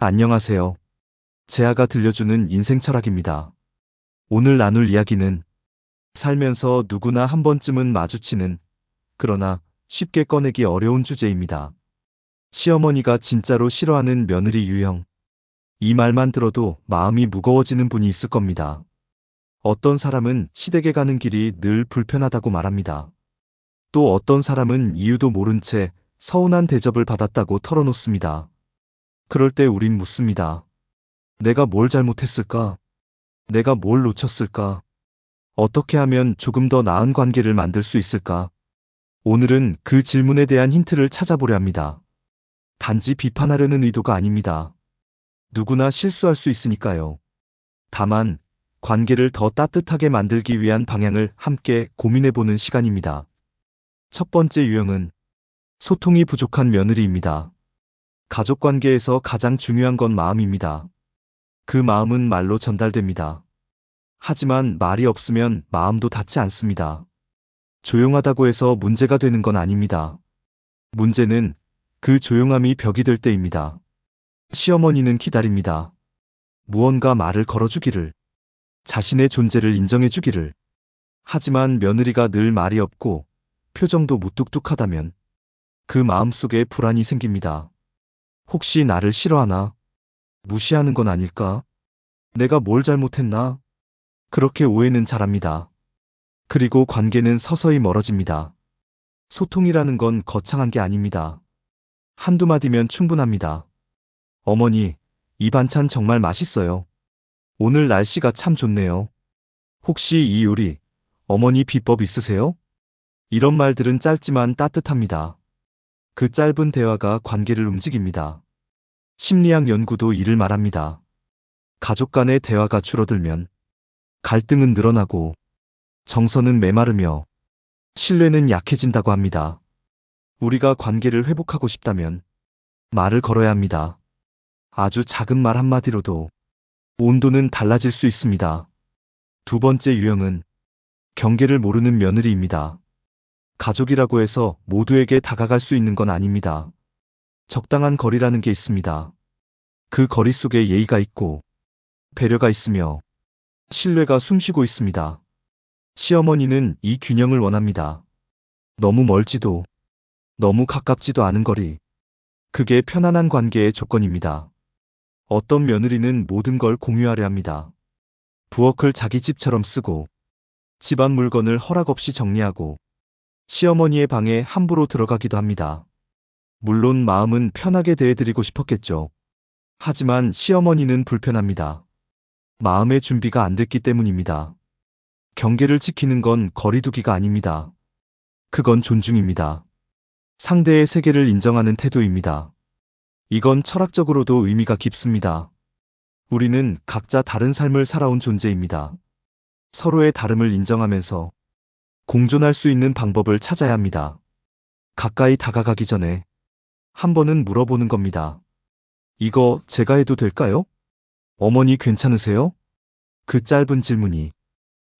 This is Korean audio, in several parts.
안녕하세요. 재아가 들려주는 인생 철학입니다. 오늘 나눌 이야기는 살면서 누구나 한 번쯤은 마주치는, 그러나 쉽게 꺼내기 어려운 주제입니다. 시어머니가 진짜로 싫어하는 며느리 유형. 이 말만 들어도 마음이 무거워지는 분이 있을 겁니다. 어떤 사람은 시댁에 가는 길이 늘 불편하다고 말합니다. 또 어떤 사람은 이유도 모른 채 서운한 대접을 받았다고 털어놓습니다. 그럴 때 우린 묻습니다. 내가 뭘 잘못했을까? 내가 뭘 놓쳤을까? 어떻게 하면 조금 더 나은 관계를 만들 수 있을까? 오늘은 그 질문에 대한 힌트를 찾아보려 합니다. 단지 비판하려는 의도가 아닙니다. 누구나 실수할 수 있으니까요. 다만, 관계를 더 따뜻하게 만들기 위한 방향을 함께 고민해보는 시간입니다. 첫 번째 유형은 소통이 부족한 며느리입니다. 가족 관계에서 가장 중요한 건 마음입니다. 그 마음은 말로 전달됩니다. 하지만 말이 없으면 마음도 닿지 않습니다. 조용하다고 해서 문제가 되는 건 아닙니다. 문제는 그 조용함이 벽이 될 때입니다. 시어머니는 기다립니다. 무언가 말을 걸어주기를, 자신의 존재를 인정해주기를. 하지만 며느리가 늘 말이 없고 표정도 무뚝뚝하다면 그 마음속에 불안이 생깁니다. 혹시 나를 싫어하나? 무시하는 건 아닐까? 내가 뭘 잘못했나? 그렇게 오해는 자랍니다. 그리고 관계는 서서히 멀어집니다. 소통이라는 건 거창한 게 아닙니다. 한두 마디면 충분합니다. 어머니, 이 반찬 정말 맛있어요. 오늘 날씨가 참 좋네요. 혹시 이 요리, 어머니 비법 있으세요? 이런 말들은 짧지만 따뜻합니다. 그 짧은 대화가 관계를 움직입니다. 심리학 연구도 이를 말합니다. 가족 간의 대화가 줄어들면 갈등은 늘어나고 정서는 메마르며 신뢰는 약해진다고 합니다. 우리가 관계를 회복하고 싶다면 말을 걸어야 합니다. 아주 작은 말 한마디로도 온도는 달라질 수 있습니다. 두 번째 유형은 경계를 모르는 며느리입니다. 가족이라고 해서 모두에게 다가갈 수 있는 건 아닙니다. 적당한 거리라는 게 있습니다. 그 거리 속에 예의가 있고 배려가 있으며 신뢰가 숨쉬고 있습니다. 시어머니는 이 균형을 원합니다. 너무 멀지도 너무 가깝지도 않은 거리. 그게 편안한 관계의 조건입니다. 어떤 며느리는 모든 걸 공유하려 합니다. 부엌을 자기 집처럼 쓰고 집안 물건을 허락 없이 정리하고 시어머니의 방에 함부로 들어가기도 합니다. 물론 마음은 편하게 대해드리고 싶었겠죠. 하지만 시어머니는 불편합니다. 마음의 준비가 안 됐기 때문입니다. 경계를 지키는 건 거리두기가 아닙니다. 그건 존중입니다. 상대의 세계를 인정하는 태도입니다. 이건 철학적으로도 의미가 깊습니다. 우리는 각자 다른 삶을 살아온 존재입니다. 서로의 다름을 인정하면서 공존할 수 있는 방법을 찾아야 합니다. 가까이 다가가기 전에 한 번은 물어보는 겁니다. 이거 제가 해도 될까요? 어머니 괜찮으세요? 그 짧은 질문이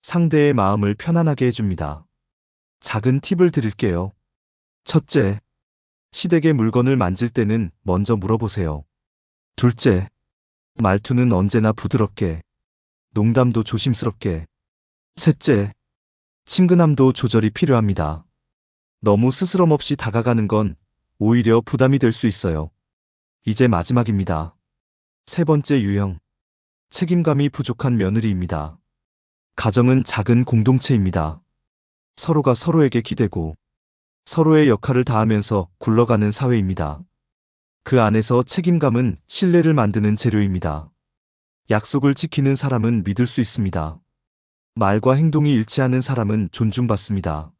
상대의 마음을 편안하게 해줍니다. 작은 팁을 드릴게요. 첫째, 시댁의 물건을 만질 때는 먼저 물어보세요. 둘째, 말투는 언제나 부드럽게, 농담도 조심스럽게. 셋째, 친근함도 조절이 필요합니다. 너무 스스럼 없이 다가가는 건 오히려 부담이 될 수 있어요. 이제 마지막입니다. 세 번째 유형, 책임감이 부족한 며느리입니다. 가정은 작은 공동체입니다. 서로가 서로에게 기대고 서로의 역할을 다하면서 굴러가는 사회입니다. 그 안에서 책임감은 신뢰를 만드는 재료입니다. 약속을 지키는 사람은 믿을 수 있습니다. 말과 행동이 일치하는 사람은 존중받습니다.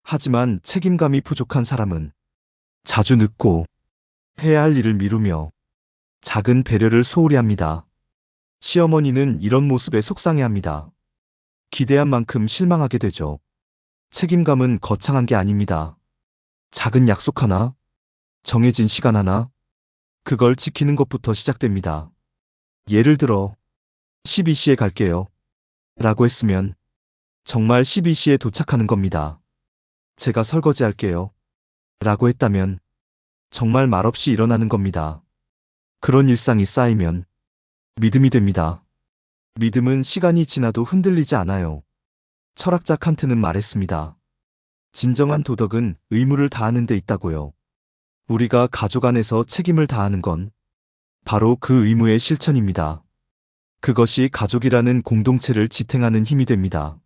하지만 책임감이 부족한 사람은 자주 늦고 해야 할 일을 미루며 작은 배려를 소홀히 합니다. 시어머니는 이런 모습에 속상해합니다. 기대한 만큼 실망하게 되죠. 책임감은 거창한 게 아닙니다. 작은 약속 하나, 정해진 시간 하나, 그걸 지키는 것부터 시작됩니다. 예를 들어 12시에 갈게요 라고 했으면 정말 12시에 도착하는 겁니다. 제가 설거지할게요 라고 했다면 정말 말없이 일어나는 겁니다. 그런 일상이 쌓이면 믿음이 됩니다. 믿음은 시간이 지나도 흔들리지 않아요. 철학자 칸트는 말했습니다. 진정한 도덕은 의무를 다하는 데 있다고요. 우리가 가족 안에서 책임을 다하는 건 바로 그 의무의 실천입니다. 그것이 가족이라는 공동체를 지탱하는 힘이 됩니다.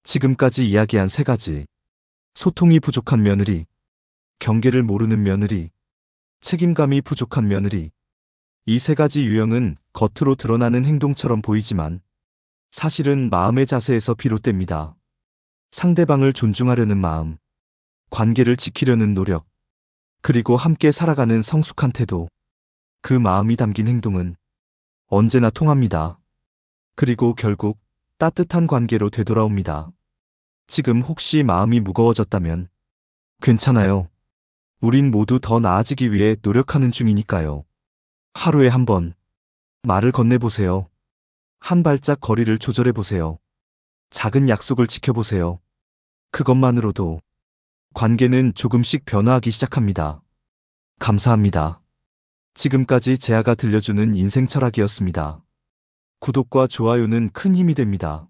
지금까지 이야기한 세 가지. 소통이 부족한 며느리, 경계를 모르는 며느리, 책임감이 부족한 며느리. 이 세 가지 유형은 겉으로 드러나는 행동처럼 보이지만 사실은 마음의 자세에서 비롯됩니다. 상대방을 존중하려는 마음, 관계를 지키려는 노력, 그리고 함께 살아가는 성숙한 태도. 그 마음이 담긴 행동은 언제나 통합니다. 그리고 결국 따뜻한 관계로 되돌아옵니다. 지금 혹시 마음이 무거워졌다면 괜찮아요. 우린 모두 더 나아지기 위해 노력하는 중이니까요. 하루에 한 번 말을 건네보세요. 한 발짝 거리를 조절해보세요. 작은 약속을 지켜보세요. 그것만으로도 관계는 조금씩 변화하기 시작합니다. 감사합니다. 지금까지 재아가 들려주는 인생 철학이었습니다. 구독과 좋아요는 큰 힘이 됩니다.